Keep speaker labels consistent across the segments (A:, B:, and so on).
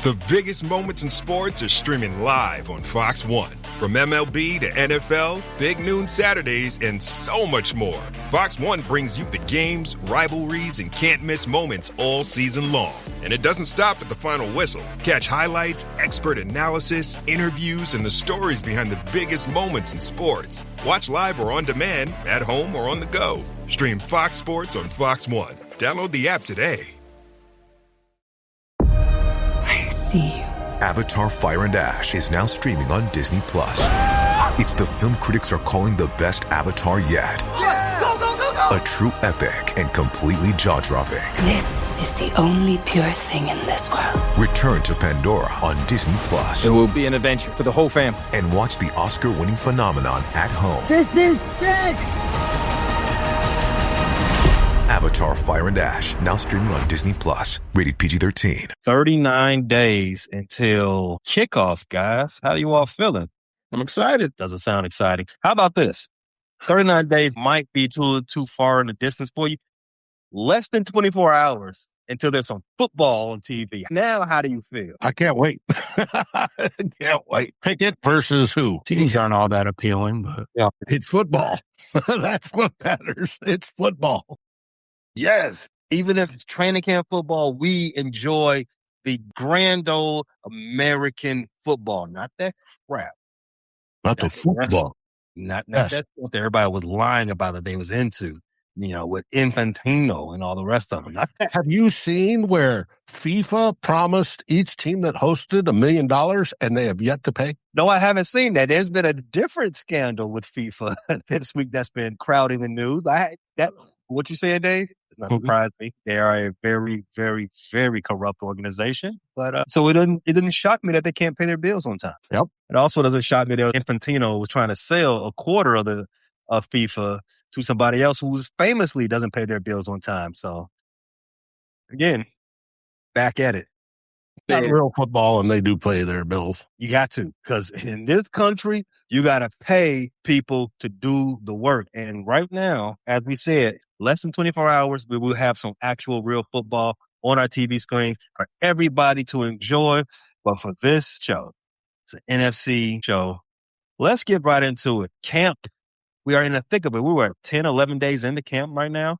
A: The biggest moments in sports are streaming live on Fox One. From MLB to NFL, Big Noon Saturdays, and so much more. Fox One brings you the games, rivalries, and can't-miss moments all season long. And it doesn't stop at the final whistle. Catch highlights, expert analysis, interviews, and the stories behind the biggest moments in sports. Watch live or on demand, at home or on the go. Stream Fox Sports on Fox One. Download the app today.
B: I see you.
C: Avatar: Fire and Ash is now streaming on Disney+. It's the film critics are calling the best Avatar yet.
D: Yeah! Go, go, go, go!
C: A true epic and completely jaw-dropping.
B: This is the only pure thing in this world.
C: Return to Pandora on Disney+.
E: It will be an adventure for the whole fam.
C: And watch the Oscar-winning phenomenon at home.
D: This is sick!
C: Avatar: Fire and Ash, now streaming on Disney+. Rated PG-13.
F: 39 days until kickoff, guys. How you all feeling?
E: I'm excited.
F: Doesn't sound exciting. How about this? 39 days might be too far in the distance for you. Less than 24 hours until there's some football on TV. Now, how do you feel?
G: I can't wait. Can't wait. Pickett versus who?
E: Teams aren't all that appealing, but
G: yeah, it's football. That's what matters. It's football.
F: Yes. Even if it's training camp football, we enjoy the grand old American football, not that crap.
G: Not the football.
F: Not that's what everybody was lying about that they was into, with Infantino and all the rest of them.
G: Have you seen where FIFA promised each team that hosted $1 million and they have yet to pay?
F: No, I haven't seen that. There's been a different scandal with FIFA this week that's been crowding the news. What you saying, Dave? Does not surprise me. They are a very, very, very corrupt organization. But so it didn't shock me that they can't pay their bills on time.
G: Yep.
F: It also doesn't shock me that Infantino was trying to sell a quarter of FIFA to somebody else who famously doesn't pay their bills on time. So again, back at it.
G: Not real football, and they do pay their bills.
F: You got to, because in this country, you got to pay people to do the work. And right now, as we said, less than 24 hours, we will have some actual real football on our TV screens for everybody to enjoy. But for this show, it's an NFC show. Let's get right into it. Camp. We are in the thick of it. We were 10, 11 days into camp right now.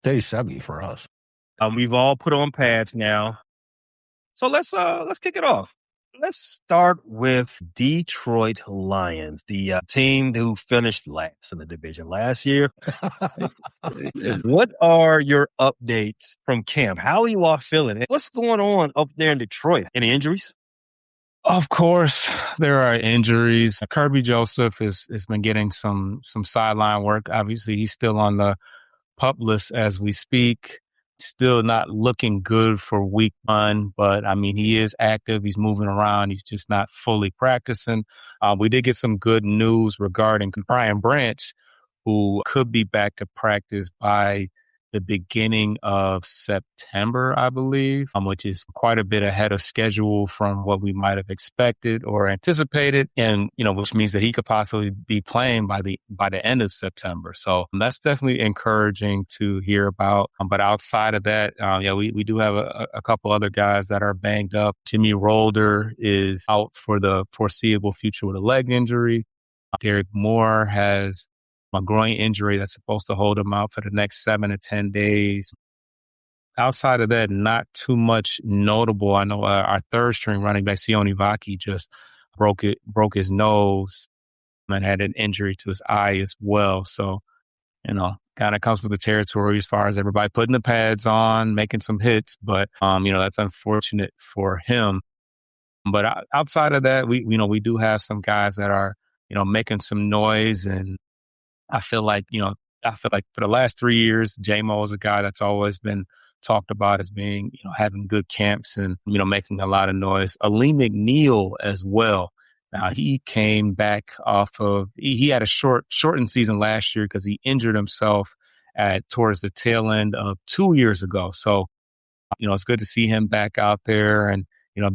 G: Day 7 for us.
F: We've all put on pads now. So let's kick it off. Let's start with Detroit Lions, the team who finished last in the division last year. What are your updates from camp? How are you all feeling? What's going on up there in Detroit? Any injuries?
E: of course there are injuries. Kirby Joseph has been getting some sideline work. Obviously, he's still on the PUP list as we speak. Still not looking good for week 1, but I mean, he is active. He's moving around. He's just not fully practicing. We did get some good news regarding Brian Branch, who could be back to practice by the beginning of September, I believe, which is quite a bit ahead of schedule from what we might have expected or anticipated. And, which means that he could possibly be playing by the end of September. So that's definitely encouraging to hear about. But outside of that, we do have a couple other guys that are banged up. Jimmy Rolder is out for the foreseeable future with a leg injury. Derek Moore has a groin injury that's supposed to hold him out for the next 7 to 10 days. Outside of that, not too much notable. I know our third string running back, Sione Vaki, just broke his nose and had an injury to his eye as well. So, kind of comes with the territory as far as everybody putting the pads on, making some hits. But, that's unfortunate for him. But outside of that, we do have some guys that are, making some noise. And I feel like for the last 3 years, J-Mo is a guy that's always been talked about as being, having good camps and, making a lot of noise. Ali McNeil as well. Now, he came back he had a shortened season last year because he injured himself towards the tail end of 2 years ago. So, it's good to see him back out there and,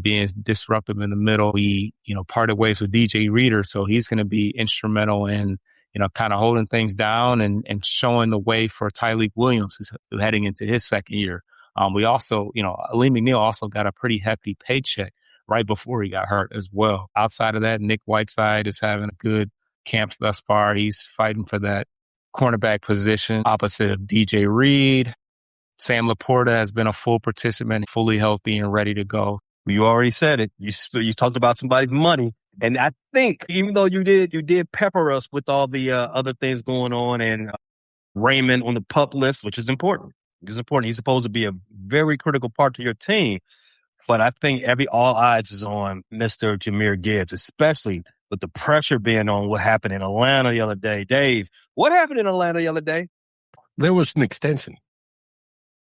E: being disruptive in the middle. He, parted ways with DJ Reader. So he's going to be instrumental in, kind of holding things down and showing the way for Tyleek Williams, who's heading into his second year We also, Lee McNeil also got a pretty hefty paycheck right before he got hurt as well. Outside of that, Nick Whiteside is having a good camp thus far. He's fighting for that cornerback position opposite of DJ Reed. Sam Laporta has been a full participant, fully healthy and ready to go.
F: You already said it. You talked about somebody's money. And I think even though you did pepper us with all the other things going on and Raymond on the PUP list, which is important. It's important. He's supposed to be a very critical part to your team. But I think all eyes is on Mr. Jahmyr Gibbs, especially with the pressure being on what happened in Atlanta the other day. Dave, what happened in Atlanta the other day?
G: There was an extension.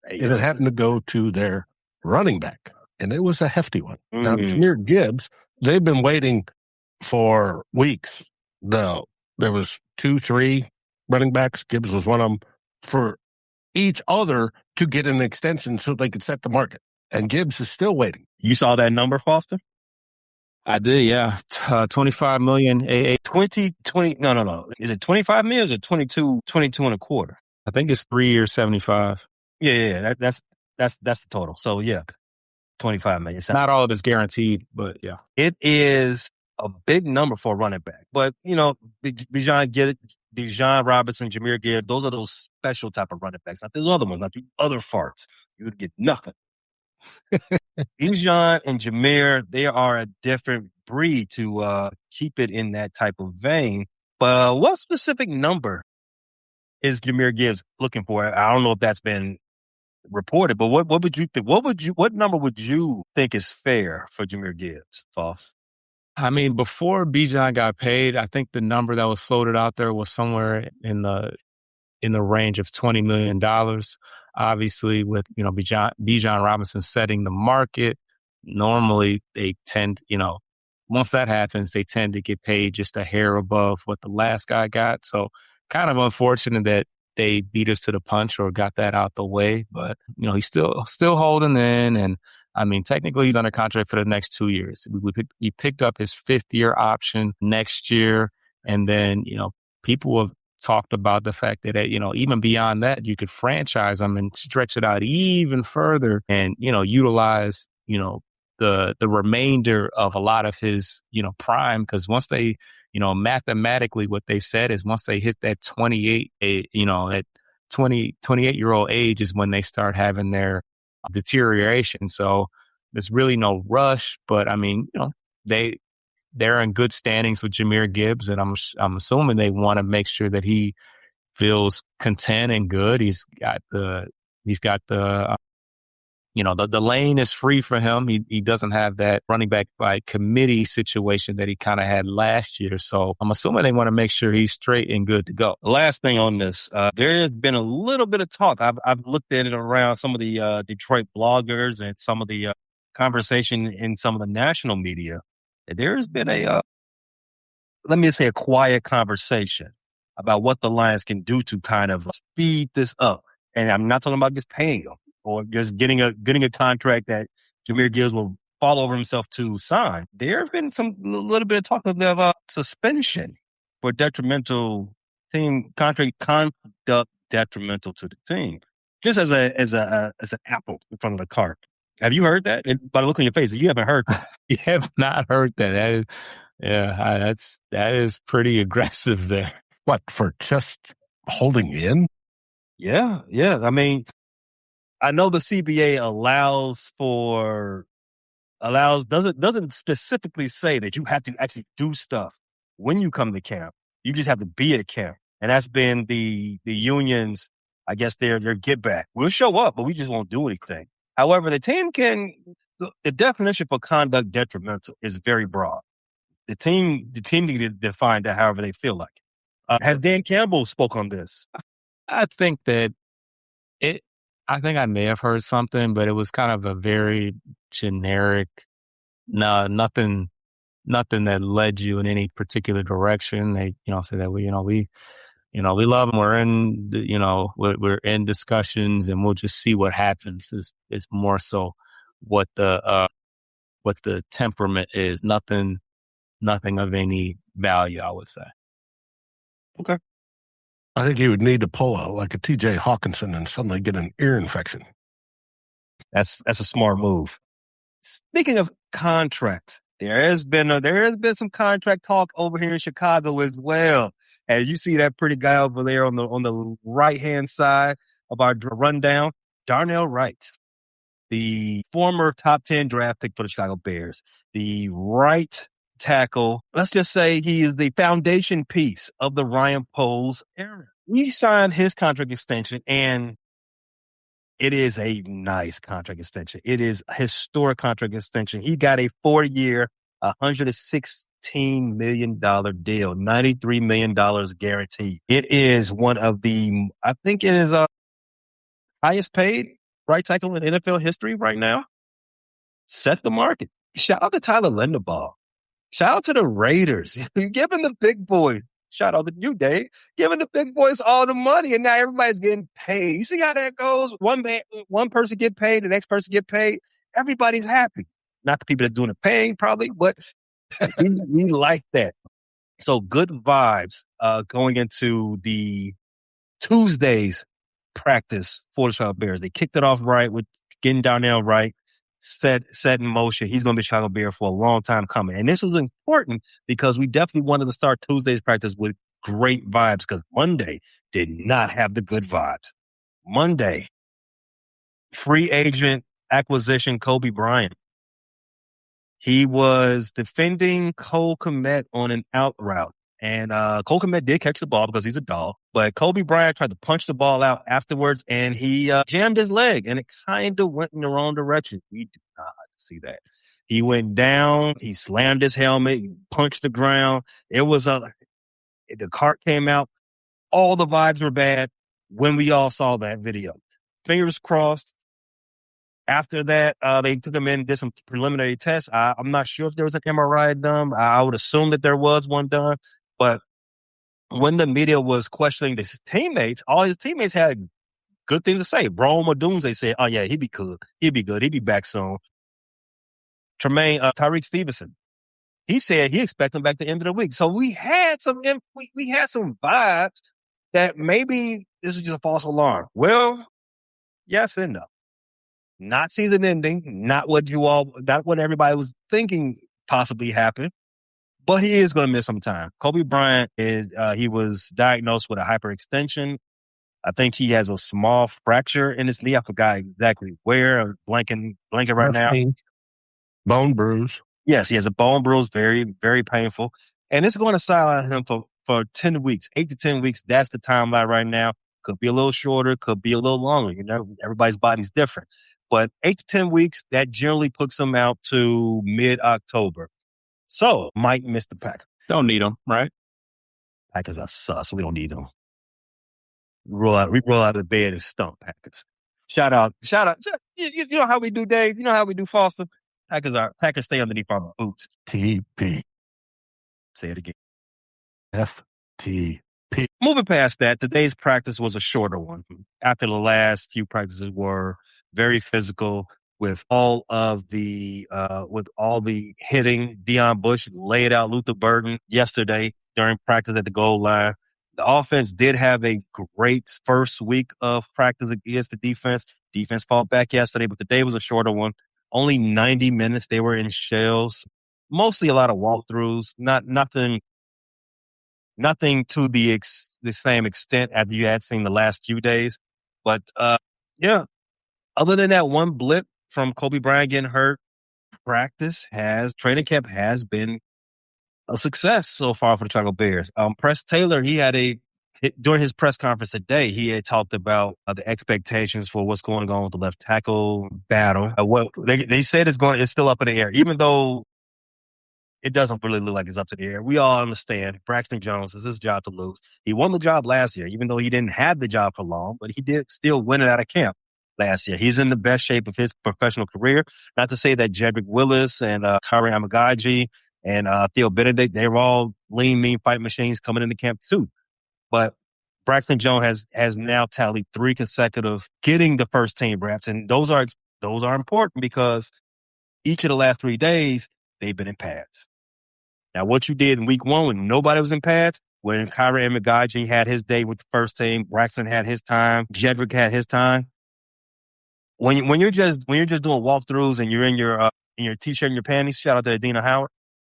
G: And it happened to go to their running back, and it was a hefty one. Now, Jahmyr Gibbs, they've been waiting for weeks. There was 2-3 running backs. Gibbs was one of them, for each other to get an extension so they could set the market. And Gibbs is still waiting.
F: You saw that number, Foster?
E: I did, yeah. 25 million AA.
F: 20. No. Is it 25 million or is it 22 and a quarter?
E: I think it's 3 years, 75.
F: Yeah. That's the total. So yeah, 25 million.
E: Not all of it's guaranteed, but yeah.
F: It is a big number for a running back. But, Bijan Robinson, Jahmyr Gibbs, those are those special type of running backs. Not those other ones, not the other farts. You would get nothing. Bijan and Jahmyr, they are a different breed to keep it in that type of vein. But what specific number is Jahmyr Gibbs looking for? I don't know if that's been reported, but what would you think? What number would you think is fair for Jahmyr Gibbs, Foss?
E: I mean, before Bijan got paid, I think the number that was floated out there was somewhere in the range of $20 million. Obviously, with Bijan Robinson setting the market, normally they tend, once that happens, they tend to get paid just a hair above what the last guy got. So, kind of unfortunate that they beat us to the punch or got that out the way. But he's still holding in, and I mean, technically he's under contract for the next 2 years. He picked up his 5th-year option next year, and then people have talked about the fact that even beyond that, you could franchise him and stretch it out even further, and utilize the remainder of a lot of his prime, because once they mathematically what they've said is once they hit that 28 28-year-old age is when they start having their deterioration. So there's really no rush, but I mean they're in good standings with Jahmyr Gibbs, and I'm assuming they want to make sure that he feels content and good. He's got the lane is free for him. He doesn't have that running back by committee situation that he kind of had last year. So I'm assuming they want to make sure he's straight and good to go.
F: Last thing on this, there has been a little bit of talk. I've looked at it around some of the Detroit bloggers and some of the conversation in some of the national media. There's been a quiet conversation about what the Lions can do to kind of speed this up. And I'm not talking about just paying them or just getting a contract that Jahmyr Gibbs will fall over himself to sign. There's been little bit of talk about suspension for detrimental team conduct detrimental to the team. Just as an apple in front of the cart. Have you heard that? By the look on your face, you haven't heard that.
E: You have not heard that. That is pretty aggressive there.
G: What, for just holding in?
F: Yeah. I mean, I know the CBA doesn't specifically say that you have to actually do stuff when you come to camp. You just have to be at camp. And that's been the union's, I guess, their get back. We'll show up, but we just won't do anything. However, the definition for conduct detrimental is very broad. The team can define that however they feel like. Has Dan Campbell spoke on this?
E: I think I may have heard something, but it was kind of a very generic, nothing that led you in any particular direction. They, say that we love them. We're in, we're in discussions, and we'll just see what happens. It's more so what the temperament is. Nothing of any value, I would say.
F: Okay.
G: I think he would need to pull like a TJ Hawkinson and suddenly get an ear infection.
F: That's a smart move. Speaking of contracts, there has been some contract talk over here in Chicago as well. And you see that pretty guy over there on the right hand side of our rundown, Darnell Wright, the former top 10 draft pick for the Chicago Bears, the right tackle. Let's just say he is the foundation piece of the Ryan Poles era. We signed his contract extension, and it is a nice contract extension. It is a historic contract extension. He got a 4-year, $116 million deal, $93 million guaranteed. It is one of the, I think it is highest paid right tackle in NFL history right now. Set the market. Shout out to Tyler Linderbaugh. Shout out to the Raiders. Giving the big boys. Shout out to you, Dave. Giving the big boys all the money, and now everybody's getting paid. You see how that goes? One person get paid, the next person get paid. Everybody's happy. Not the people that's doing the paying, probably, but we like that. So good vibes going into the Tuesday's practice for the Chicago Bears. They kicked it off right with getting Darnell Wright set in motion. He's going to be a Chicago Bear for a long time coming. And this was important because we definitely wanted to start Tuesday's practice with great vibes, because Monday did not have the good vibes. Monday, free agent acquisition Kobe Bryant. He was defending Cole Kmet on an out route. And Cole Kmet did catch the ball because he's a dog. But Kobe Bryant tried to punch the ball out afterwards, and he jammed his leg, and it kind of went in the wrong direction. We did not see that. He went down. He slammed his helmet, punched the ground. The cart came out. All the vibes were bad when we all saw that video. Fingers crossed. After that, they took him in and did some preliminary tests. I'm not sure if there was an MRI done. I would assume that there was one done. But when the media was questioning his teammates, all his teammates had good things to say. Rome Odunze, they said, oh, yeah, he'd be good. He'd be good. He'd be back soon. Tyreek Stevenson, he said he expected him back at the end of the week. So we had some vibes that maybe this is just a false alarm. Well, yes and no. Not season ending, not what everybody was thinking possibly happened, but he is going to miss some time. Kobe Bryant he was diagnosed with a hyperextension. I think he has a small fracture in his knee. I forgot exactly where. I'm blanking right now.
G: Bone bruise.
F: Yes, he has a bone bruise, very, very painful. And it's going to sideline him for 10 weeks, 8 to 10 weeks. That's the timeline right now. Could be a little shorter, could be a little longer. You know, everybody's body's different. But 8 to 10 weeks, that generally puts them out to mid-October. So, might miss the Packers.
E: Don't need them, right?
F: Packers are sus. We don't need them. We roll out of bed and stump Packers. Shout out. You know how we do, Dave? You know how we do, Foster? Packers stay underneath our boots.
G: TP.
F: Say it again.
G: FTP.
F: Moving past that, today's practice was a shorter one. After the last few practices were very physical, with all the hitting. Deion Bush laid out Luther Burden yesterday during practice at the goal line. The offense did have a great first week of practice against the defense. Defense fought back yesterday, but today was a shorter one. Only 90 minutes. They were in shells. Mostly a lot of walkthroughs. Nothing to the same extent as you had seen the last few days. But yeah, other than that one blip from Kobe Bryant getting hurt, training camp has been a success so far for the Chicago Bears. Press Taylor, during his press conference today, he had talked about the expectations for what's going on with the left tackle battle. They said it's still up in the air, even though it doesn't really look like it's up to the air. We all understand Braxton Jones is his job to lose. He won the job last year, even though he didn't have the job for long, but he did still win it out of camp last year. He's in the best shape of his professional career. Not to say that Jedrick Willis and Kari Amagaji and Theo Benedict, they were all lean, mean fight machines coming into camp too. But Braxton Jones has now tallied 3 consecutive getting the first team reps. And those are important because each of the last 3 days, they've been in pads. Now, what you did in week 1 when nobody was in pads, when Kyrie Amagaji had his day with the first team, Braxton had his time, Jedrick had his time, when you're just doing walkthroughs and you're in your t-shirt and your panties, shout out to Adina Howard,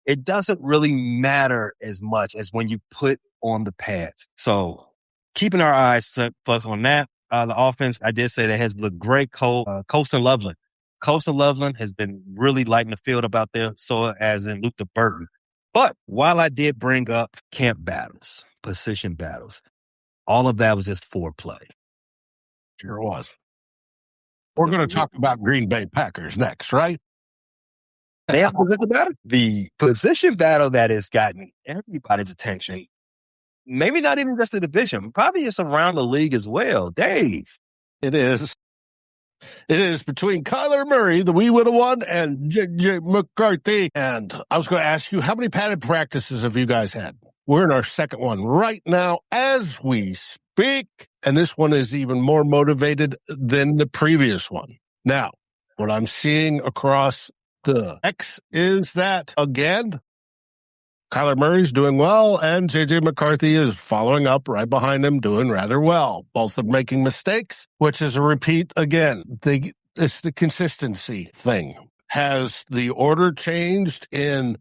F: it doesn't really matter as much as when you put on the pads. So keeping our eyes focused on that. The offense, I did say that has looked great. Colston Loveland. Colston Loveland has been really lighting the field up out there, so as in Luther Burton. But while I did bring up camp battles, position battles, all of that was just foreplay.
G: Sure was. We're going to talk about Green Bay Packers next, right?
F: They have position battle. The position battle that has gotten everybody's attention, maybe not even just the division, probably just around the league as well. Dave.
G: It is. It is between Kyler Murray, the wee little one, and J.J. McCarthy. And I was going to ask you, how many padded practices have you guys had? We're in our second one right now as we speak. And this one is even more motivated than the previous one. Now, what I'm seeing across the X is that, again, Kyler Murray's doing well, and J.J. McCarthy is following up right behind him, doing rather well. Both are making mistakes, which is a repeat again. It's the consistency thing. Has the order changed in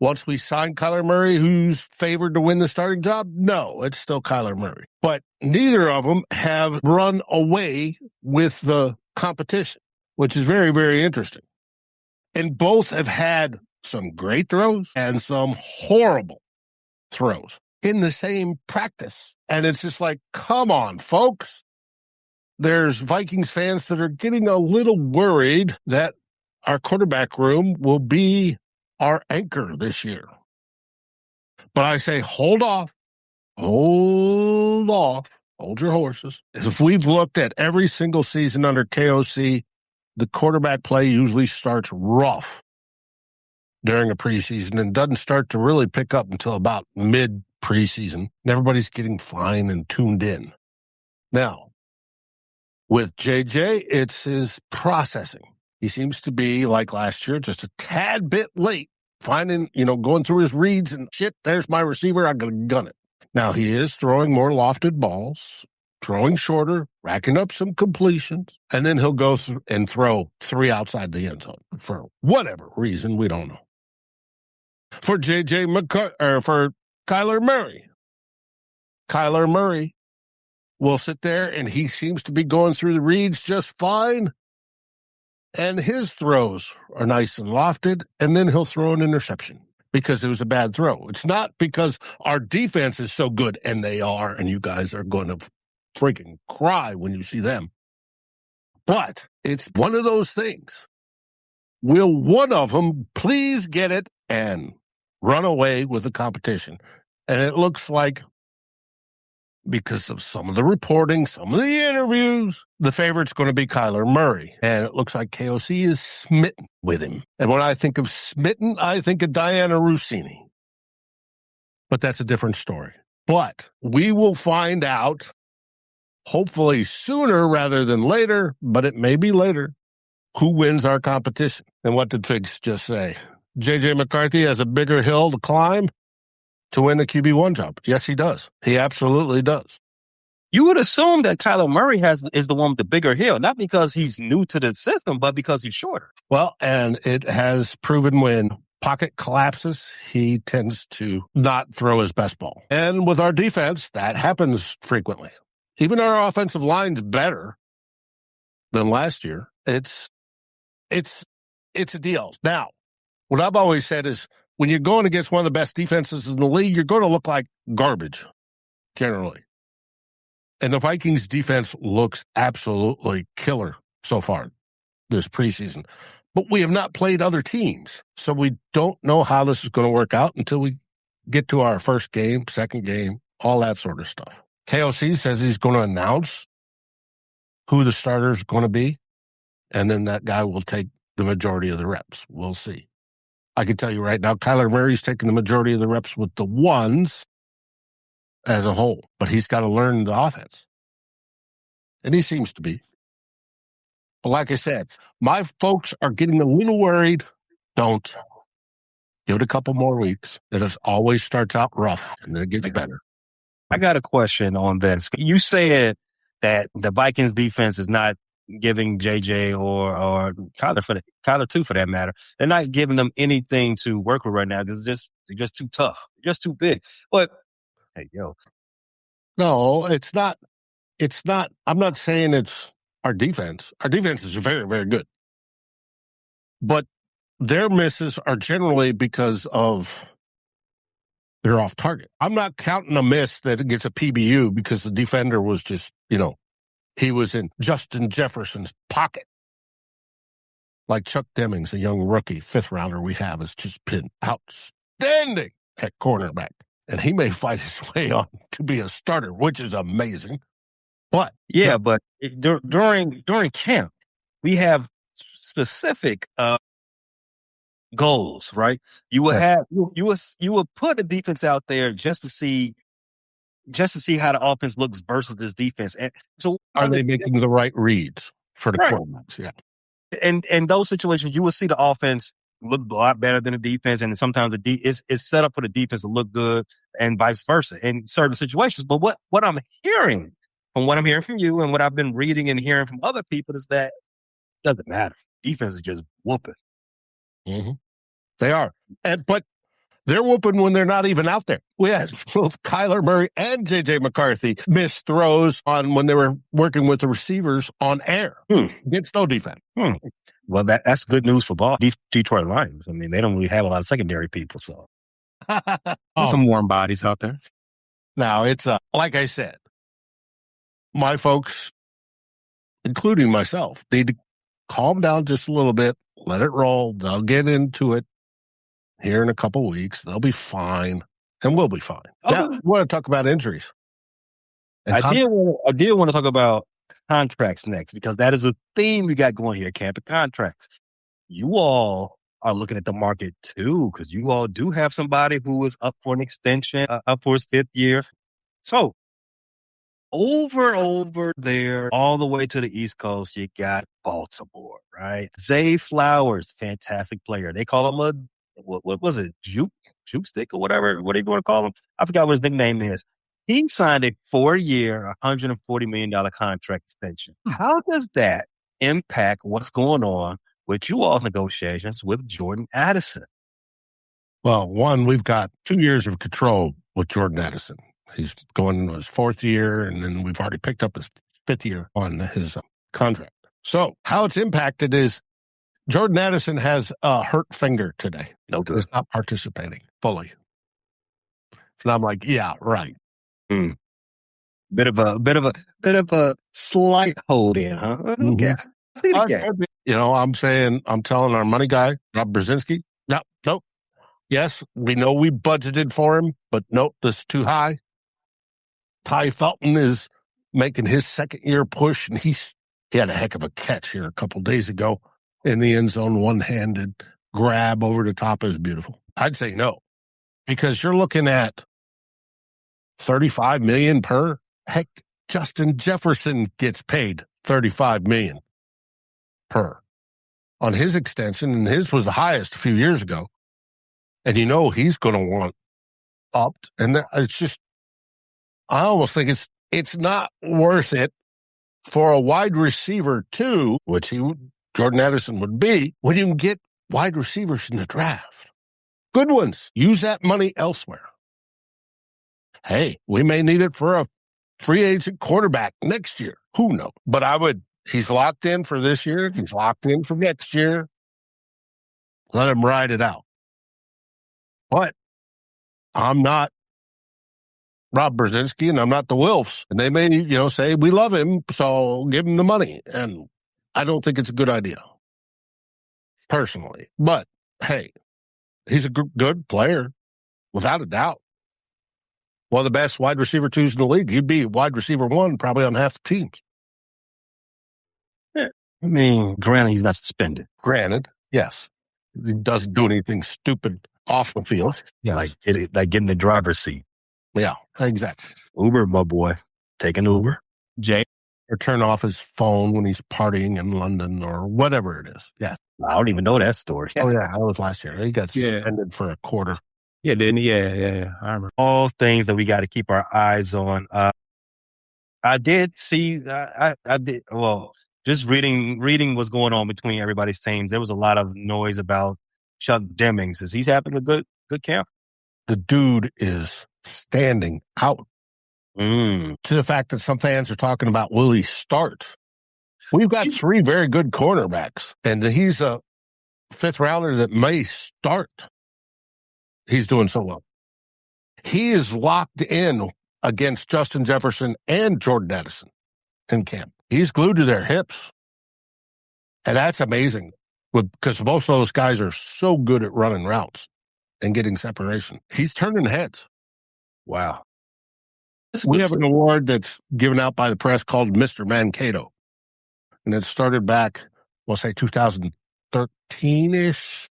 G: once we sign Kyler Murray, who's favored to win the starting job? No, it's still Kyler Murray. But neither of them have run away with the competition, which is very, very interesting. And both have had some great throws and some horrible throws in the same practice. And it's just like, come on, folks. There's Vikings fans that are getting a little worried that our quarterback room will be our anchor this year. But I say, hold your horses. If we've looked at every single season under KOC, the quarterback play usually starts rough during a preseason and doesn't start to really pick up until about mid-preseason. And everybody's getting fine and tuned in. Now, with JJ, it's his processing. He seems to be, like last year, just a tad bit late, finding, going through his reads and shit, there's my receiver, I'm going to gun it. Now, he is throwing more lofted balls, throwing shorter, racking up some completions, and then he'll go and throw 3 outside the end zone for whatever reason, we don't know. For for Kyler Murray will sit there and he seems to be going through the reads just fine. And his throws are nice and lofted, and then he'll throw an interception because it was a bad throw. It's not because our defense is so good, and they are, and you guys are going to freaking cry when you see them. But it's one of those things. Will one of them please get it and run away with the competition? And it looks like, because of some of the reporting, some of the interviews, the favorite's going to be Kyler Murray. And it looks like KOC is smitten with him. And when I think of smitten, I think of Diana Rossini. But that's a different story. But we will find out, hopefully sooner rather than later, but it may be later, who wins our competition. And what did Figs just say? J.J. McCarthy has a bigger hill to climb to win the QB1 job. Yes, he does. He absolutely does.
F: You would assume that Kyler Murray is the one with the bigger hill, not because he's new to the system, but because he's shorter.
G: Well, and it has proven when pocket collapses, he tends to not throw his best ball. And with our defense, that happens frequently. Even our offensive line's better than last year. It's a deal. Now, what I've always said is, when you're going against one of the best defenses in the league, you're going to look like garbage, generally. And the Vikings defense looks absolutely killer so far this preseason. But we have not played other teams, so we don't know how this is going to work out until we get to our first game, second game, all that sort of stuff. KOC says he's going to announce who the starter is going to be, and then that guy will take the majority of the reps. We'll see. I can tell you right now, Kyler Murray's taking the majority of the reps with the ones as a whole, but he's got to learn the offense. And he seems to be. But like I said, my folks are getting a little worried. Don't. Give it a couple more weeks. It always starts out rough, and then it gets better.
F: I got a question on this. You said that the Vikings defense is not giving JJ or Kyler too for that matter. They're not giving them anything to work with right now because they're just too tough, just too big. But hey,
G: no, it's not. It's not. I'm not saying it's our defense. Our defense is very, very good, but their misses are generally because of they're off target. I'm not counting a miss that gets a PBU because the defender was just, he was in Justin Jefferson's pocket. Like Chuck Demings, a young rookie 5th rounder we have, has just been outstanding at cornerback. And he may fight his way on to be a starter, which is amazing. But
F: but during camp, we have specific goals, right? You will have you will put a defense out there just to see how the offense looks versus this defense. And so,
G: are they making the right reads for the quarterbacks? Yeah.
F: And those situations, you will see the offense look a lot better than the defense, and sometimes it's set up for the defense to look good, and vice versa in certain situations. But what I'm hearing from you, and what I've been reading and hearing from other people is that it doesn't matter. Defense is just whooping.
G: Mm-hmm. They are, but they're whooping when they're not even out there. We had both Kyler Murray and J.J. McCarthy miss throws on when they were working with the receivers on air against no defense.
F: Well, that's good news for Detroit Lions. I mean, they don't really have a lot of secondary people, so
E: there's some warm bodies out there.
G: Now, it's like I said, my folks, including myself, need to calm down just a little bit, let it roll. They'll get into it here in a couple of weeks. They'll be fine, and we'll be fine. Now, we want to talk about injuries.
F: I did want to talk about contracts next, because that is a theme we got going here, Camp, contracts. You all are looking at the market too, because you all do have somebody who is up for an extension, up for his 5th year. So over there, all the way to the East Coast, you got Baltimore, right? Zay Flowers, fantastic player. They call him what was it? Juke stick or whatever do you want to call him? I forgot what his nickname is. He signed a 4-year, $140 million contract extension. How does that impact what's going on with you all's negotiations with Jordan Addison?
G: Well, one, we've got 2 years of control with Jordan Addison. He's going into his 4th year, and then we've already picked up his 5th year on his contract. So how it's impacted is Jordan Addison has a hurt finger today.
F: No good.
G: He's not participating fully. And I'm like, yeah, right.
F: Bit of a slight hold in, huh? Okay. See the game.
G: I'm telling our money guy, Rob Brzezinski, nope. Yes, we know we budgeted for him, but nope, this is too high. Ty Felton is making his 2nd year push, and he had a heck of a catch here a couple days ago in the end zone, one-handed grab over the top. Is beautiful. I'd say no, because you're looking at $35 million per. Heck, Justin Jefferson gets paid $35 million per on his extension, and his was the highest a few years ago. And he's going to want upped, and it's just, I almost think it's not worth it for a wide receiver too, which Jordan Addison would be, when you can get wide receivers in the draft. Good ones. Use that money elsewhere. Hey, we may need it for a free agent quarterback next year. Who knows? But he's locked in for this year. He's locked in for next year. Let him ride it out. But I'm not Rob Brzezinski, and I'm not the Wilfs. And they may, say, we love him, so give him the money. And I don't think it's a good idea, personally. But, hey, he's a good player, without a doubt. One of the best wide receiver 2s in the league. He'd be wide receiver 1 probably on half the teams.
F: Yeah. I mean, granted, he's not suspended.
G: Granted, yes. He doesn't do anything stupid off the field.
F: Yeah, like getting the driver's seat.
G: Yeah, exactly.
F: Uber, my boy. Take an Uber.
E: Jay.
G: Or turn off his phone when he's partying in London or whatever it is. Yeah.
F: I don't even know that story.
G: Oh, yeah. That was last year. He got suspended for a quarter.
E: Yeah, didn't he? Yeah. I remember.
F: All things that we got to keep our eyes on. I did see, just reading what's going on between everybody's teams. There was a lot of noise about Chuck Demings. Is he having a good camp?
G: The dude is standing out. To the fact that some fans are talking about, will he start? We've got 3 very good cornerbacks, and he's a 5th rounder that may start. He's doing so well. He is locked in against Justin Jefferson and Jordan Addison in camp. He's glued to their hips. And that's amazing because both of those guys are so good at running routes and getting separation. He's turning heads.
F: Wow.
G: We have an award that's given out by the press called Mr. Mankato. And it started back, we'll say 2013-ish.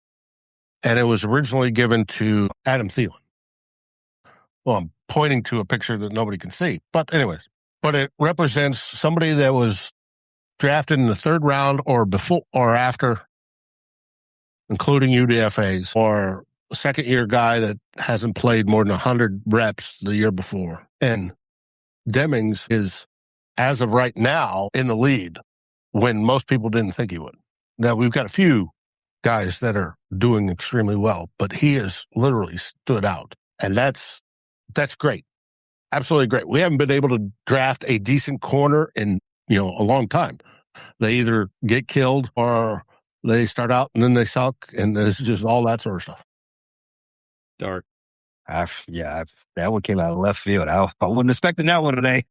G: And it was originally given to Adam Thielen. Well, I'm pointing to a picture that nobody can see. But anyways, it represents somebody that was drafted in the 3rd round or before or after, including UDFAs, or a second-year guy that hasn't played more than 100 reps the year before. And Demings is, as of right now, in the lead when most people didn't think he would. Now, we've got a few guys that are doing extremely well, but he has literally stood out. And that's great. Absolutely great. We haven't been able to draft a decent corner in, a long time. They either get killed or they start out and then they suck, and it's just all that sort of stuff.
F: Dark. That one came out of left field. I wasn't expecting that one today.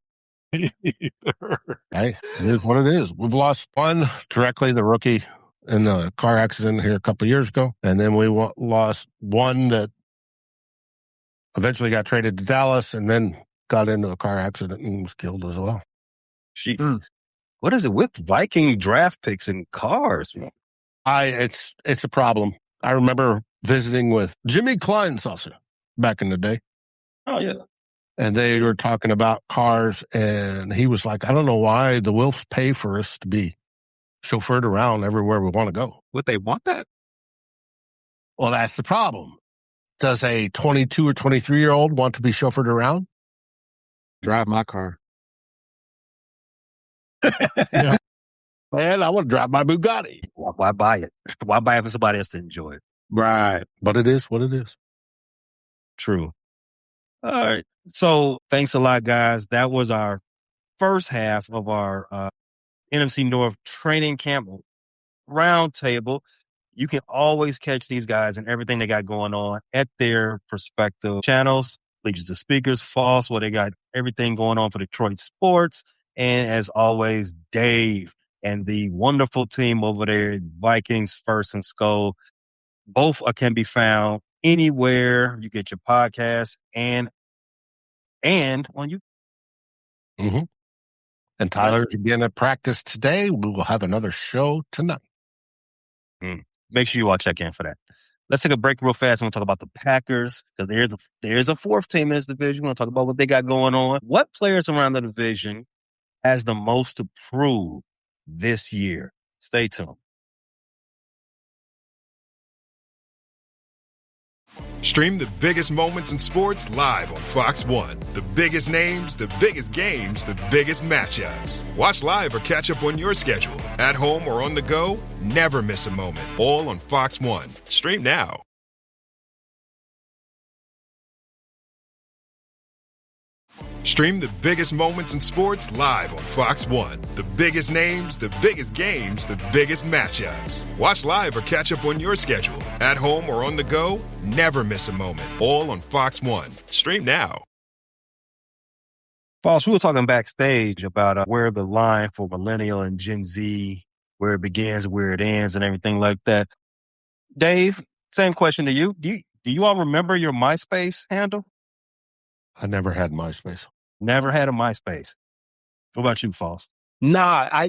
G: Hey, it is what it is. We've lost one directly, the rookie in the car accident here a couple of years ago, and then we lost one that eventually got traded to Dallas and then got into a car accident and was killed as well.
F: What is it with Viking draft picks and cars?
G: It's a problem. I remember visiting with Jimmy Kleinsasser back in the day.
F: Oh, yeah.
G: And they were talking about cars, and he was like, I don't know why the Wilfs pay for us to be chauffeured around everywhere we want to go.
F: Would they want that?
G: Well, that's the problem. Does a 22 or 23-year-old want to be chauffeured around?
E: Drive my car.
G: Yeah. Man, I want to drive my Bugatti.
F: Why buy it? Why buy it for somebody else to enjoy it?
E: Right.
G: But it is what it is.
F: True. All right. So thanks a lot, guys. That was our first half of our NFC North training camp roundtable. You can always catch these guys and everything they got going on at their respective channels. Leaders to Speakers, False, where they got everything going on for Detroit sports. And as always, Dave and the wonderful team over there, Vikings, First and Skull. Both can be found anywhere you get your podcast and on you.
G: Mm-hmm. And Tyler's again at practice today. We will have another show tonight.
F: Make sure you all check in for that. Let's take a break real fast. I want to talk about the Packers because there's a 4th team in this division. I want to talk about what they got going on. What players around the division has the most to prove this year? Stay tuned.
A: Stream the biggest moments in sports live on Fox One. The biggest names, the biggest games, the biggest matchups. Watch live or catch up on your schedule. At home or on the go, never miss a moment. All on Fox One. Stream now. Stream the biggest moments in sports live on Fox One. The biggest names, the biggest games, the biggest matchups. Watch live or catch up on your schedule. At home or on the go, never miss a moment. All on Fox One. Stream now.
F: False, we were talking backstage about where the line for Millennial and Gen Z, where it begins, where it ends, and everything like that. Dave, same question to you. Do you all remember your MySpace handle?
G: I never had MySpace.
F: Never had a MySpace. What about you, False?
E: Nah, I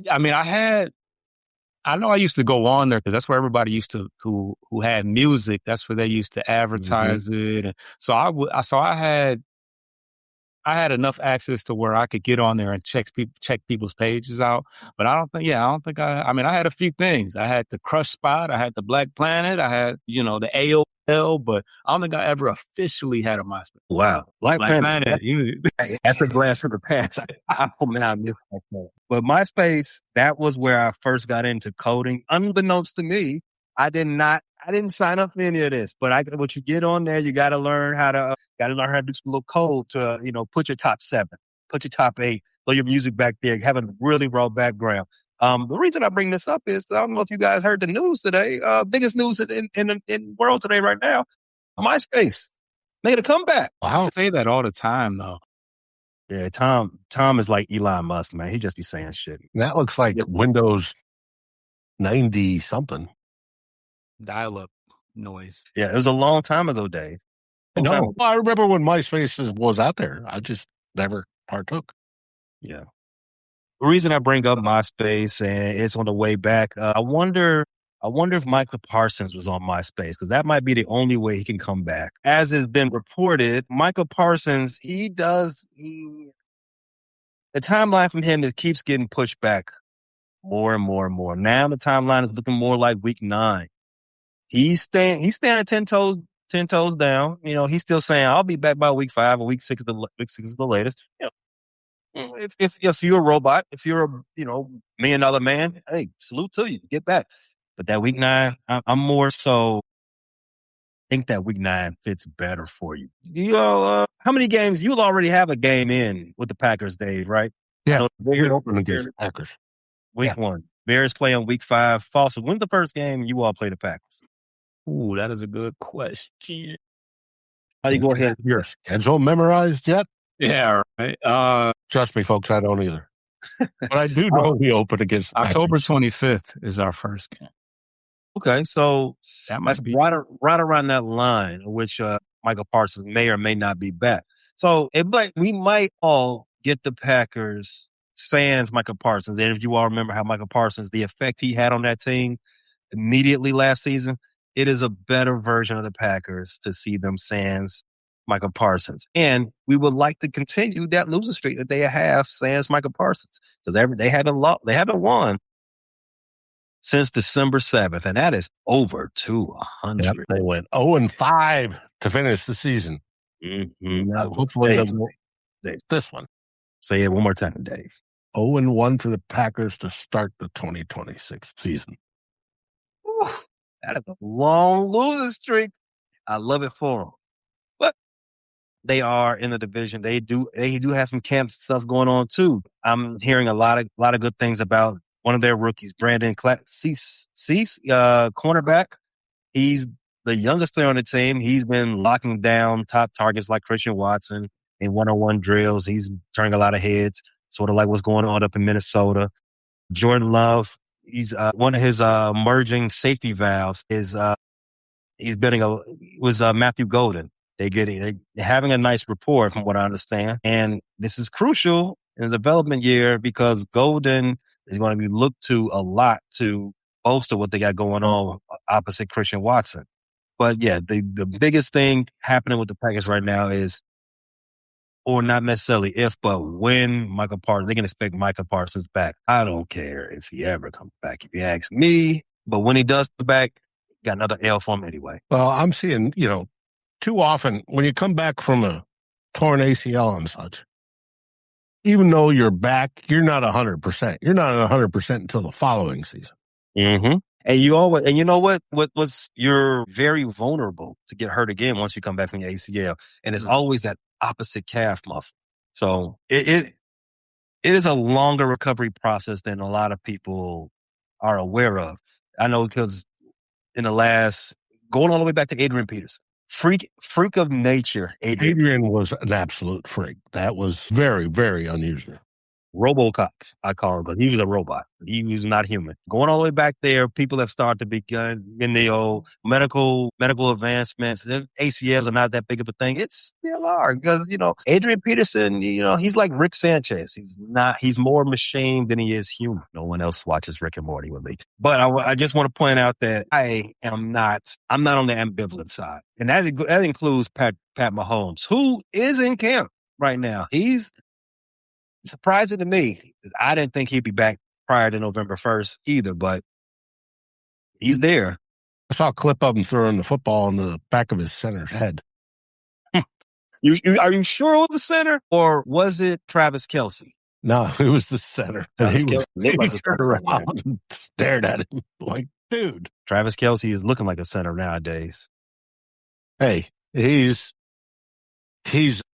E: know I used to go on there because that's where everybody used to, who had music, that's where they used to advertise it. And so I had enough access to where I could get on there and check people's pages out. But I had a few things. I had the Crush Spot. I had the Black Planet. I had, the AO but I don't think I ever officially had a MySpace.
F: Wow.
E: Black Planet.
F: That's a blast from the past. I missed that. But MySpace, that was where I first got into coding. Unbeknownst to me, I didn't sign up for any of this, but what you get on there, you got to learn how to do some little code to, put your top 7, put your top 8, throw your music back there, have a really raw background. The reason I bring this up is, I don't know if you guys heard the news today, biggest news in the world today right now, MySpace making a comeback.
E: I say that all the time, though.
F: Yeah, Tom is like Elon Musk, man. He just be saying shit.
G: That looks like Windows 90 something.
E: Dial-up noise.
F: Yeah, it was a long time ago, Dave.
G: No, I remember when MySpace was out there. I just never partook.
F: Yeah. The reason I bring up MySpace, and it's on the way back, I wonder if Michael Parsons was on MySpace, because that might be the only way he can come back. As has been reported, Michael Parsons, the timeline from him, it keeps getting pushed back more and more and more. Now the timeline is looking more like week 9. He's standing 10 toes down. He's still saying, I'll be back by week 5 or week 6 is the latest. If you're a robot, if you're a $1 million man, hey, salute to you, get back. But that week 9, I'm more so think that week 9 fits better for you. How many games? You'll already have a game in with the Packers, Dave, right?
G: Yeah, they're open against the Packers.
F: Week 1. Bears play on week 5. Foster, when's the first game you all play the Packers?
E: Ooh, that is a good question.
F: How you go ahead?
G: Your schedule memorized yet?
E: Yeah, right.
G: Trust me, folks, I don't either. But I do know we open against
E: October 25th is our first game.
F: Okay, so
E: that might be
F: right around that line, which Michael Parsons may or may not be back. So we might all get the Packers sans Michael Parsons. And if you all remember how Michael Parsons, the effect he had on that team immediately last season, it is a better version of the Packers to see them sans Michael Parsons. And we would like to continue that losing streak that they have sans Michael Parsons, because they haven't won since December 7th, and that is over 200.
G: Yep, they went 0-5 to finish the season.
F: Mm-hmm.
G: Hopefully this one.
F: Say it one more time, Dave.
G: 0-1 for the Packers to start the 2026 season.
F: Whew, that is a long losing streak. I love it for them. But they are in the division. They do have some camp stuff going on too. I'm hearing a lot of good things about one of their rookies, Brandon Cease, cornerback. He's the youngest player on the team. He's been locking down top targets like Christian Watson in one-on-one drills. He's turning a lot of heads, sort of like what's going on up in Minnesota. Jordan Love, he's one of his merging safety valves is was Matthew Golden. They're having a nice rapport from what I understand. And this is crucial in the development year because Golden is going to be looked to a lot to bolster what they got going on opposite Christian Watson. But yeah, the biggest thing happening with the Packers right now is, or not necessarily if, but when Michael Parsons, they can expect Michael Parsons back. I don't care if he ever comes back, if you ask me. But when he does come back, got another L for him anyway.
G: Well, I'm seeing, too often when you come back from a torn ACL and such, even though you're back, you're not 100%. You're not 100% until the following season.
F: Mm-hmm. And you know what? You're very vulnerable to get hurt again once you come back from your ACL. And it's always that opposite calf muscle. So it is a longer recovery process than a lot of people are aware of. I know because in the last, going all the way back to Adrian Peterson, freak of nature.
G: Adrian was an absolute freak. That was very, very unusual.
F: RoboCop, I call him, but he was a robot. He was not human. Going all the way back there, people have started to begin in the old medical advancements. ACLs are not that big of a thing. It's still are because, Adrian Peterson, he's like Rick Sanchez. He's more machine than he is human. No one else watches Rick and Morty with me. But I just want to point out that I'm not on the ambivalent side. And that includes Pat Mahomes, who is in camp right now. He's surprising to me. I didn't think he'd be back prior to November 1st either, but he's there.
G: I saw a clip of him throwing the football in the back of his center's head.
F: Are you sure it was the center, or was it Travis Kelce?
G: No, it was the center. And he turned around and stared at him like, dude.
F: Travis Kelce is looking like a center nowadays.
G: Hey, he's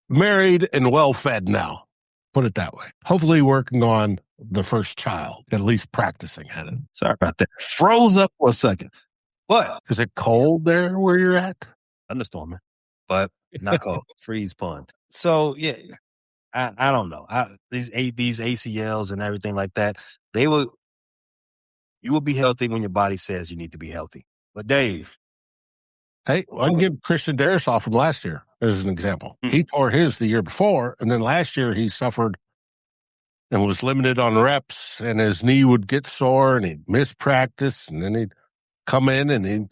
G: married and well-fed now. Put it that way. Hopefully working on the first child, at least practicing at it.
F: Sorry about that. Froze up for a second. But
G: is it cold there where you're at?
F: Thunderstorming, but not cold. Freeze pun. So, yeah, I don't know. These ACLs and everything like that, you will be healthy when your body says you need to be healthy. But Dave.
G: Hey, I can give Christian Darrisaw from last year as an example. Mm-hmm. He tore his the year before, and then last year he suffered and was limited on reps, and his knee would get sore, and he'd miss practice, and then he'd come in and he'd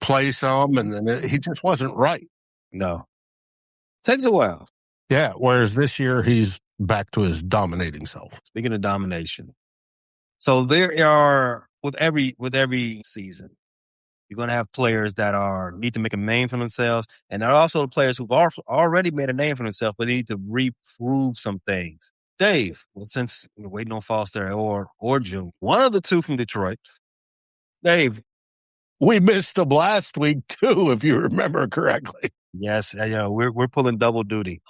G: play some, and then he just wasn't right.
F: No. Takes a while.
G: Yeah, whereas this year he's back to his dominating self.
F: Speaking of domination. So there are, with every season, you're going to have players that need to make a name for themselves, and there are also players who've already made a name for themselves, but they need to reprove some things. Dave, since we're waiting on Foster or June, one of the two from Detroit, Dave.
G: We missed them last week too, if you remember correctly.
F: Yes, we're pulling double duty.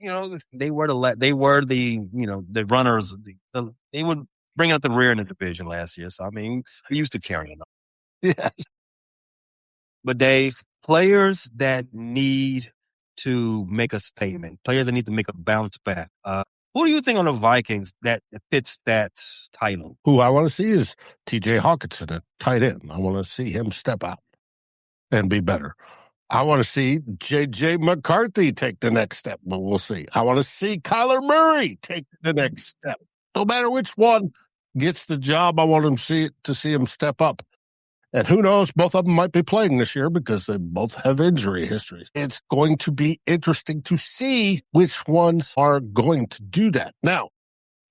F: They were the runners. They would bring out the rear in the division last year. So I mean, we used to carrying them.
G: Yeah.
F: But Dave, players that need to make a statement, players that need to make a bounce back. Who do you think on the Vikings that fits that title?
G: Who I want to see is TJ Hawkinson at tight end. I want to see him step out and be better. I want to see J.J. McCarthy take the next step, but we'll see. I want to see Kyler Murray take the next step. No matter which one gets the job, I want him to see him step up. And who knows, both of them might be playing this year because they both have injury histories. It's going to be interesting to see which ones are going to do that. Now,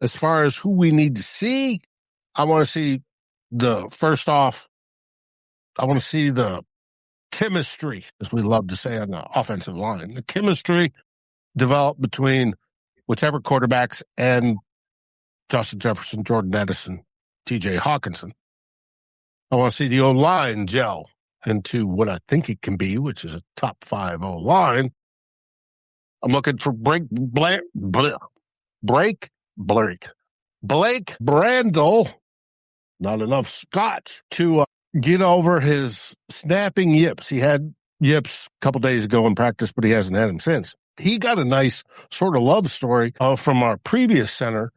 G: as far as who we need to see, I want to see the chemistry, as we love to say on the offensive line. The chemistry developed between whichever quarterbacks and Justin Jefferson, Jordan Edison, TJ Hawkinson. I want to see the O-line gel into what I think it can be, which is a top 5 O-line. I'm looking for Blake Brandel, not enough scotch, to get over his snapping yips. He had yips a couple days ago in practice, but he hasn't had them since. He got a nice sort of love story from our previous center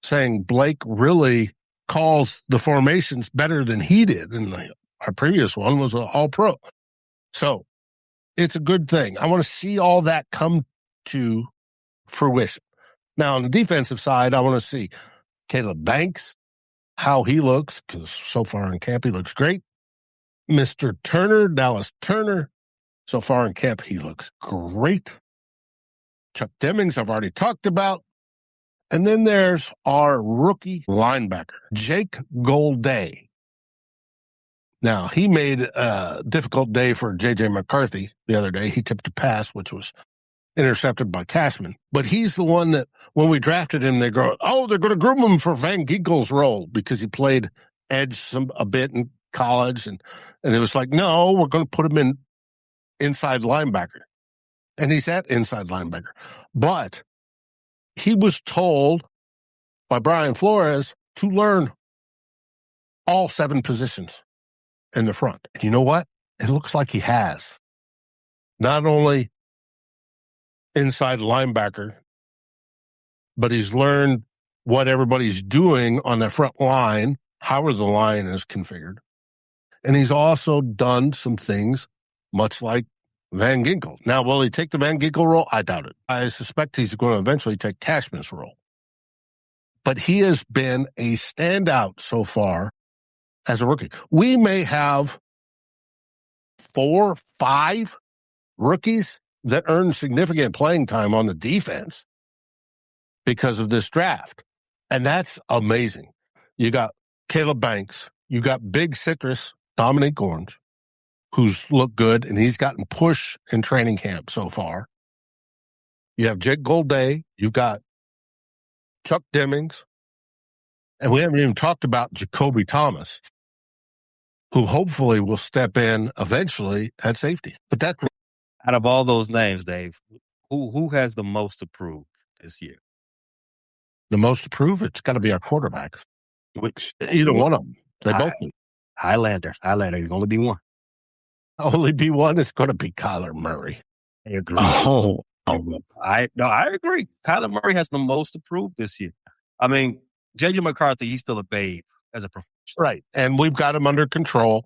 G: saying Blake really calls the formations better than he did. And our previous one was an all-pro. So it's a good thing. I want to see all that come to fruition. Now, on the defensive side, I want to see Caleb Banks, how he looks, because so far in camp, he looks great. Mr. Turner, Dallas Turner, so far in camp, he looks great. Chuck Demings, I've already talked about. And then there's our rookie linebacker, Jake Golday. Now, he made a difficult day for J.J. McCarthy the other day. He tipped a pass, which was intercepted by Cashman. But he's the one that, when we drafted him, they're going to groom him for Van Ginkel's role because he played edge a bit in college. And it was like, no, we're going to put him in inside linebacker. And he's at inside linebacker. But he was told by Brian Flores to learn all 7 positions in the front. And you know what? It looks like he has. Not only inside linebacker, but he's learned what everybody's doing on the front line, how the line is configured. And he's also done some things much like Van Ginkel. Now, will he take the Van Ginkel role? I doubt it. I suspect he's going to eventually take Cashman's role. But he has been a standout so far as a rookie. We may have 4, 5 rookies that earn significant playing time on the defense because of this draft. And that's amazing. You got Caleb Banks. You got Big Citrus Dominique Orange, who's looked good, and he's gotten push in training camp so far. You have Jake Golday. You've got Chuck Demmings. And we haven't even talked about Jacoby Thomas, who hopefully will step in eventually at safety. But that's
F: out of all those names, Dave, who has the most to prove this year?
G: The most to prove? It's got to be our quarterbacks.
F: Which
G: either one of them. They both do.
F: Highlander. There's only be one.
G: Only be one. It's going to be Kyler Murray.
F: I agree. I agree. Kyler Murray has the most to prove this year. I mean, J.J. McCarthy, he's still a babe as a professional.
G: Right. And we've got him under control.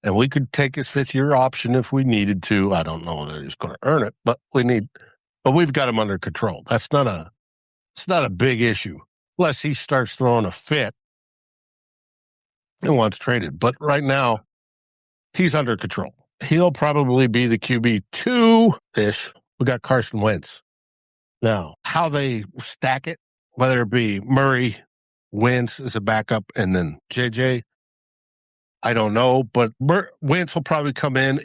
G: And we could take his fifth-year option if we needed to. I don't know that he's going to earn it, but we've got him under control. It's not a big issue, unless he starts throwing a fit and wants traded. But right now, he's under control. He'll probably be the QB 2-ish. We got Carson Wentz. Now, how they stack it, whether it be Murray, Wentz as a backup, and then JJ, I don't know, but Wentz will probably come in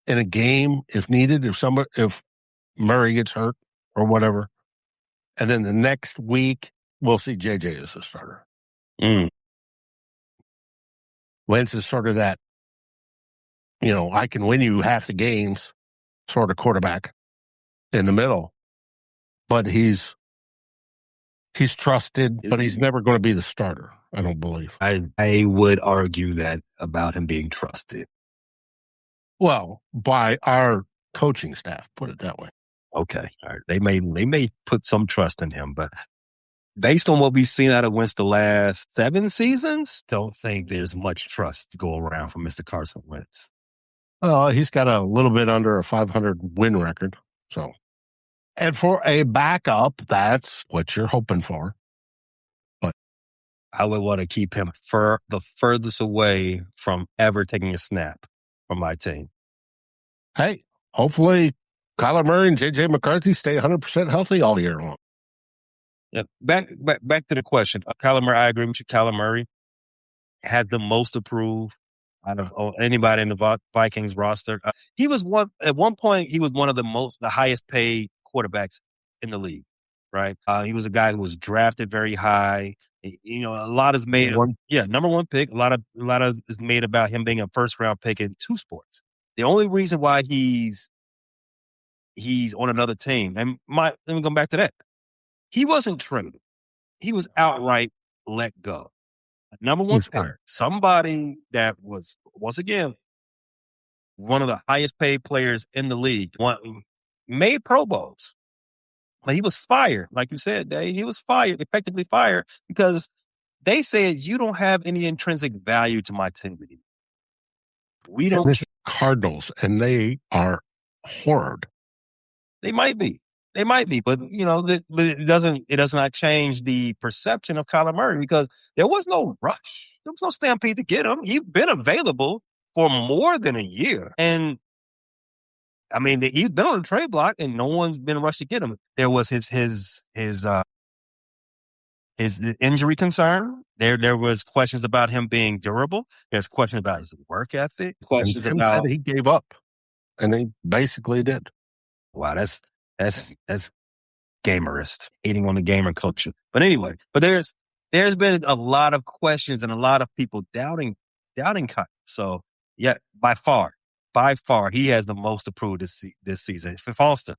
G: in a game if needed, if Murray gets hurt or whatever. And then the next week, we'll see JJ as a starter. Wentz is sort of that, I can win you half the games sort of quarterback in the middle. But he's trusted, but he's never going to be the starter, I don't believe.
F: I would argue that about him being trusted.
G: Well, by our coaching staff, put it that way.
F: Okay. All right. They may put some trust in him, but based on what we've seen out of Wentz the last 7 seasons, don't think there's much trust to go around from Mr. Carson Wentz.
G: Well, he's got a little bit under a 500 win record. So, and for a backup, that's what you're hoping for. But
F: I would want to keep him the furthest away from ever taking a snap from my team.
G: Hey, hopefully Kyler Murray and J.J. McCarthy stay 100% healthy all year long.
F: Yeah, back to the question. Kyler Murray, I agree with you. Kyler Murray had the most to prove out of anybody in the Vikings roster. He was at one point, he was one of the highest paid quarterbacks in the league, right? He was a guy who was drafted very high. A lot is made number one pick. A lot of is made about him being a first round pick in 2 sports. The only reason why he's on another team, and let me go back to that. He wasn't traded. He was outright let go. Number one pick, somebody that was, once again, one of the highest paid players in the league, made Pro Bowls. But he was fired, like you said, Dave. He was fired, effectively fired, because they said, you don't have any intrinsic value to my team anymore. We don't.
G: It's Cardinals, and they are horrid.
F: They might be, but it does not change the perception of Kyler Murray, because there was no rush. There was no stampede to get him. He's been available for more than a year. And I mean, he's been on the trade block and no one's been rushed to get him. There was his injury concern. There was questions about him being durable. There's questions about his work ethic. Questions about
G: he gave up, and he basically did.
F: Wow, that's gamerist, hating on the gamer culture. But anyway, there's been a lot of questions and a lot of people doubting Kyler. So yeah, by far, he has the most to prove this season. For Foster,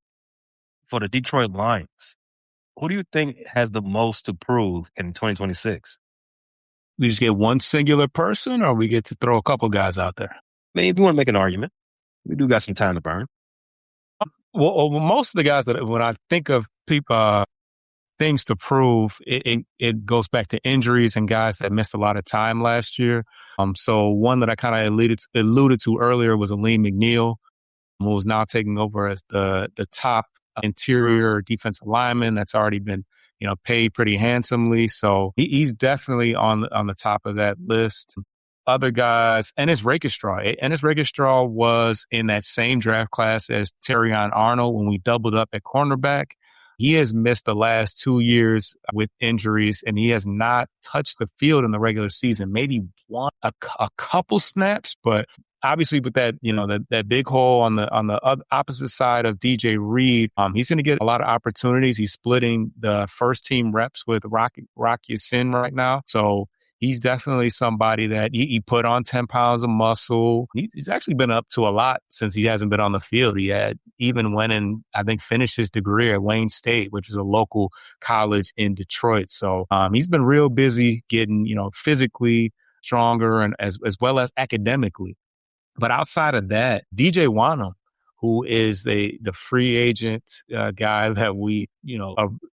F: for the Detroit Lions, who do you think has the most to prove in 2026?
E: We just get one singular person, or we get to throw a couple guys out there?
F: Maybe if you want to make an argument, we do got some time to burn.
E: Well, most of the guys that when I think of people, things to prove, it goes back to injuries and guys that missed a lot of time last year. So one that I kind of alluded to earlier was Aleem McNeil, who is now taking over as the top interior defensive lineman that's already been paid pretty handsomely. So he's definitely on the top of that list. Other guys, Ennis Rakestraw. Ennis Rakestraw was in that same draft class as Terrion Arnold when we doubled up at cornerback. He has missed the last 2 years with injuries, and he has not touched the field in the regular season. Maybe a couple snaps, but obviously with that, that big hole on the opposite side of DJ Reed, he's going to get a lot of opportunities. He's splitting the first team reps with Rocky Sin right now. So he's definitely somebody that he put on 10 pounds of muscle. He's actually been up to a lot since he hasn't been on the field. He had even went and I think finished his degree at Wayne State, which is a local college in Detroit. So he's been real busy getting, physically stronger and as well as academically. But outside of that, DJ Wanham, who is the free agent guy that we,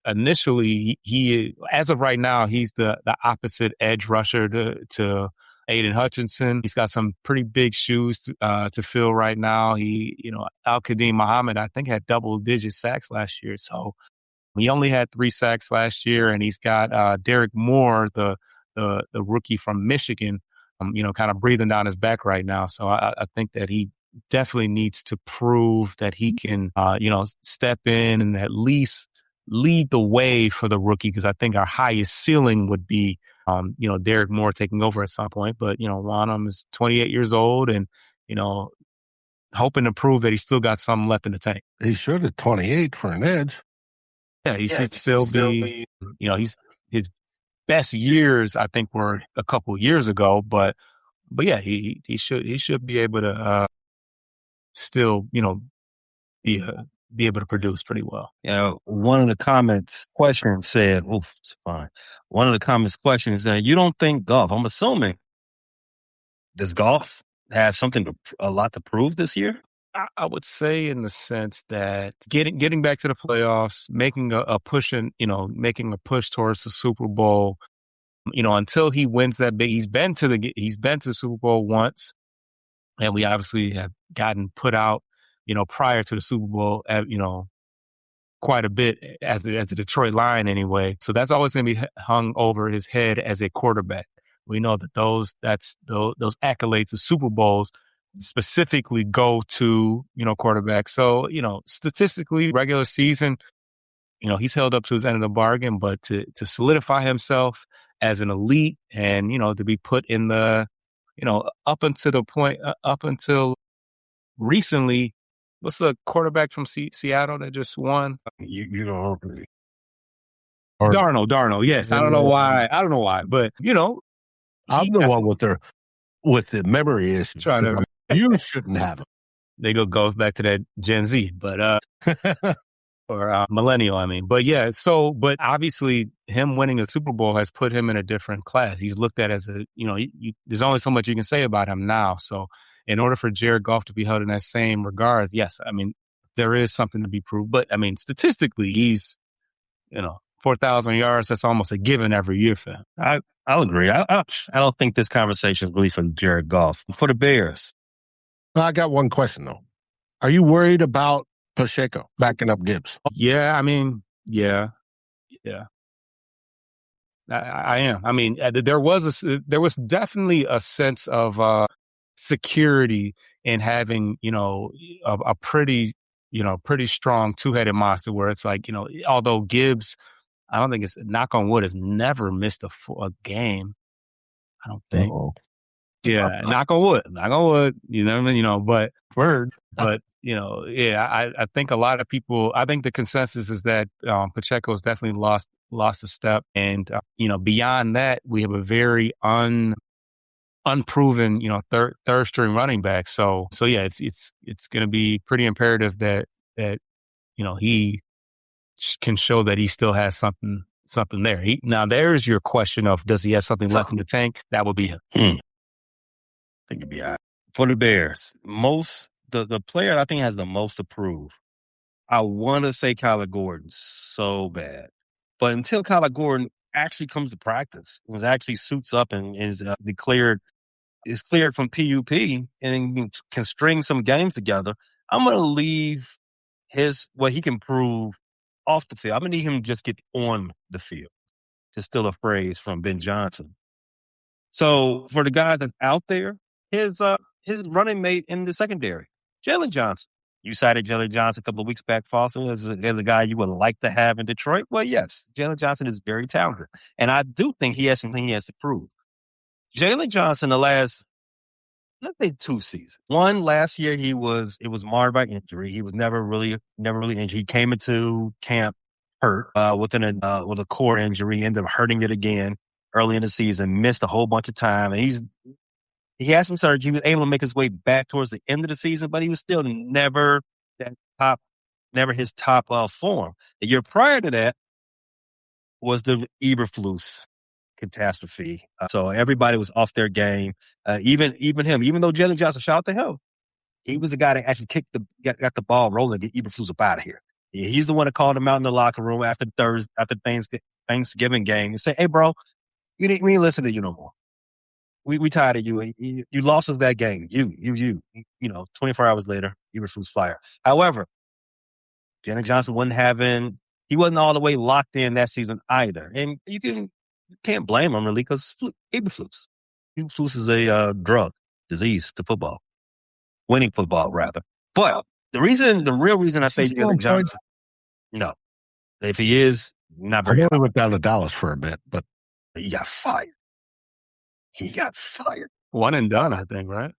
E: initially he as of right now, he's the opposite edge rusher to Aiden Hutchinson. He's got some pretty big shoes to fill right now. Al-Qadim Muhammad, I think, had double-digit sacks last year. So he only had 3 sacks last year, and he's got Derek Moore, the rookie from Michigan, kind of breathing down his back right now. So I think that he definitely needs to prove that he can, step in and at least lead the way for the rookie. Because I think our highest ceiling would be, Derek Moore taking over at some point. But, Wanham is 28 years old and, hoping to prove that he's still got something left in the tank.
G: He should at 28 for an edge.
E: Yeah, he should still be, his best years, I think, were a couple of years ago, but yeah, he should be able to still, be able to produce pretty well.
F: One of the comments question said, it's fine. One of the comments question is that you don't think Goff, I'm assuming, does Goff have a lot to prove this year?
E: I would say in the sense that getting back to the playoffs, making a push towards the Super Bowl, until he wins that big, he's been to the Super Bowl once, and we obviously have gotten put out, prior to the Super Bowl, quite a bit as a Detroit Lion anyway. So that's always going to be hung over his head as a quarterback. We know that those accolades of Super Bowls specifically go to, quarterbacks. So, statistically, regular season, he's held up to his end of the bargain, but to solidify himself as an elite and, to be put in the, up until recently, what's the quarterback from Seattle that just won?
F: You know,
E: Darnold. Yes. I don't know why, but,
G: I'm the one with the memory issues. You shouldn't have it.
E: They go back to that Gen Z, but, or millennial, I mean. But yeah, but obviously him winning a Super Bowl has put him in a different class. He's looked at as there's only so much you can say about him now. So in order for Jared Goff to be held in that same regard, yes, I mean, there is something to be proved. But I mean, statistically, he's, 4,000 yards, that's almost a given every year for him.
F: I'll agree. I don't think this conversation is really for Jared Goff. For the Bears.
G: I got one question, though. Are you worried about Pacheco backing up Gibbs?
E: Yeah, I mean, yeah. I am. I mean, there was definitely a sense of security in having, a pretty strong two-headed monster where it's like, although Gibbs, I don't think knock on wood, has never missed a game. I don't think.
G: Uh-oh.
E: Yeah, knock on wood, but
G: word.
E: But, I think a lot of people, I think the consensus is that Pacheco has definitely lost a step. And, beyond that, we have a very unproven, third string running back. So yeah, it's going to be pretty imperative that he can show that he still has something there. Now there's your question of, does he have something left in the tank? That would be him.
F: I think it'd be all right. For the Bears, the player I think has the most to prove, I want to say Kyler Gordon so bad. But until Kyler Gordon actually comes to practice, actually suits up and is cleared from PUP and can string some games together, I'm going to leave what he can prove off the field. I'm going to need him to just get on the field, to steal a phrase from Ben Johnson. So for the guys that's out there, his running mate in the secondary, Jalen Johnson. You cited Jalen Johnson a couple of weeks back, Foster, as a guy you would like to have in Detroit. Well, yes, Jalen Johnson is very talented. And I do think he has something he has to prove. Jalen Johnson, the last, let's say 2 seasons. One, last year, it was marred by injury. He was never really injured. He came into camp hurt with a core injury, ended up hurting it again early in the season, missed a whole bunch of time. And he had some surgery. He was able to make his way back towards the end of the season, but he was still never his top form. The year prior to that was the Eberflus catastrophe. So everybody was off their game. Even him, even though Jalen Johnson, shout out to him, he was the guy that actually got the ball rolling, get Eberflus up out of here. Yeah, he's the one that called him out in the locker room after Thanksgiving game and said, "Hey, bro, we ain't listening to you no more. We tired of you. You lost us that game. You. 24 hours later, Eberflus fired. However, Jalen Johnson he wasn't all the way locked in that season either. And you can't blame him really because Eberflus is a drug disease to football, winning football rather. But the real reason I say Jalen Johnson, no, if he is, not very.
G: I know he went down to Dallas for a bit, but
F: he got fired.
E: One and done, I think, right?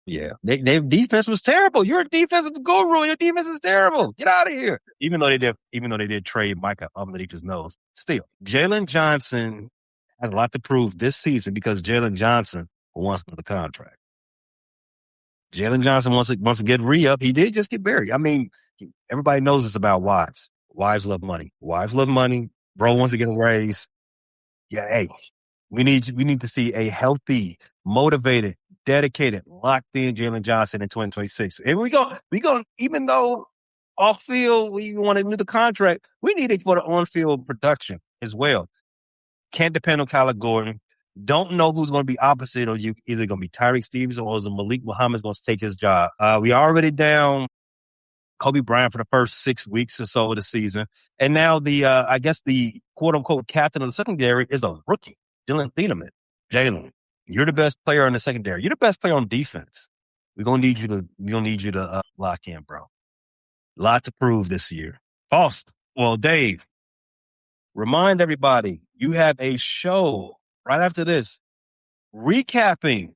F: Yeah. Their defense was terrible. You're a defensive guru. Your defense is terrible. Get out of here. Even though they did trade Micah underneath his nose. Still, Jalen Johnson has a lot to prove this season because Jalen Johnson wants another contract. Jalen Johnson wants to get re-up. He did just get buried. I mean, everybody knows it's about wives. Wives love money. Bro wants to get a raise. Yeah, hey. We need to see a healthy, motivated, dedicated, locked-in Jalen Johnson in 2026. And we go, even though off field we want to do the contract, we need it for the on-field production as well. Can't depend on Kyler Gordon. Don't know who's going to be opposite of you. Either going to be Tyreek Stevens or is Malik Muhammad's going to take his job. We already down Kobe Bryant for the first 6 weeks or so of the season. And now the quote-unquote captain of the secondary is a rookie. Dylan Thieneman. Jalen, you're the best player in the secondary. You're the best player on defense. We're gonna need you to lock in, bro. A lot to prove this year. Dave, remind everybody you have a show right after this recapping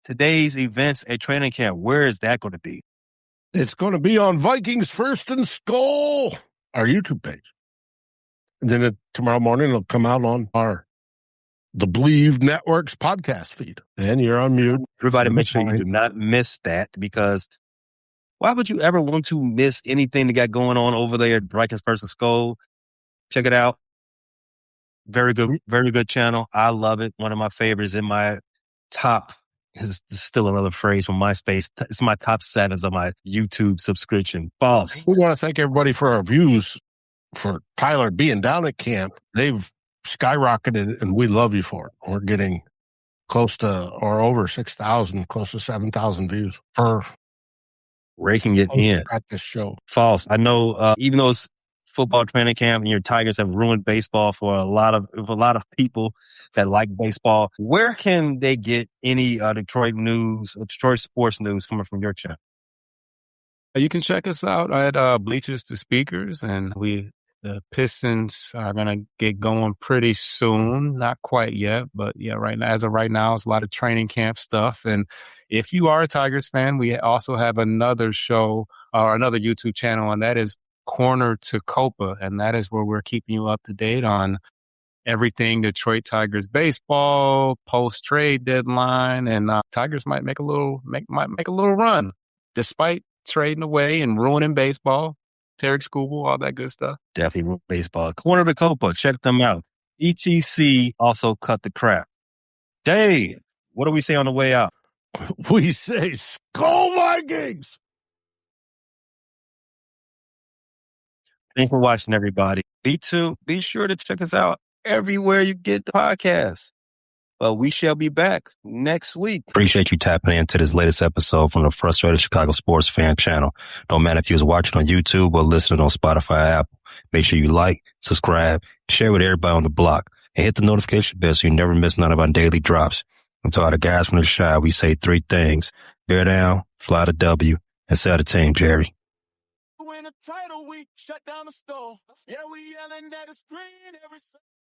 F: today's events at training camp. Where is that going to be?
G: It's going to be on Vikings First and Skull, our YouTube page. And then tomorrow morning it'll come out on the Believe Network's podcast feed. And you're on mute.
F: Everybody make sure you do not miss that, because why would you ever want to miss anything that got going on over there at Vikings First and Skull? Check it out. Very good channel. I love it. One of my favorites in my top, is still another phrase from Myspace. It's my top settings on my YouTube subscription. Boss.
G: We want to thank everybody for our views for Tyler being down at camp. They've skyrocketed, and we love you for it. We're getting close to or over 6,000, close to 7,000 views per
F: raking it in
G: practice show.
F: False. I know, even though it's football training camp and your Tigers have ruined baseball for a lot of people that like baseball, where can they get any Detroit news or Detroit sports news coming from your channel?
E: You can check us out at Bleachers to Speakers, and the Pistons are going to get going pretty soon. Not quite yet, but yeah, as of right now, it's a lot of training camp stuff. And if you are a Tigers fan, we also have another show or another YouTube channel, and that is Corner to Copa. And that is where we're keeping you up to date on everything Detroit Tigers baseball, post-trade deadline, and Tigers might make a little run despite trading away and ruining baseball. Tarek Skubal, all that good stuff.
F: Definitely baseball. Corner to Copa, check them out. ETC also cut the crap. Dave, what do we say on the way out?
G: We say Skull Vikings!
F: Thanks for watching, everybody. Be sure to check us out everywhere you get the podcast. But we shall be back next week. Appreciate you tapping into this latest episode from the Frustrated Chicago Sports Fan channel. Don't matter if you're watching on YouTube or listening on Spotify or Apple. Make sure you like, subscribe, share with everybody on the block, and hit the notification bell so you never miss none of our daily drops. And to all the guys from the shy, we say 3 things. Bear down, fly the W, and sell the team, Jerry.
H: win a title, we shut down the store. Yeah, we yelling at the screen every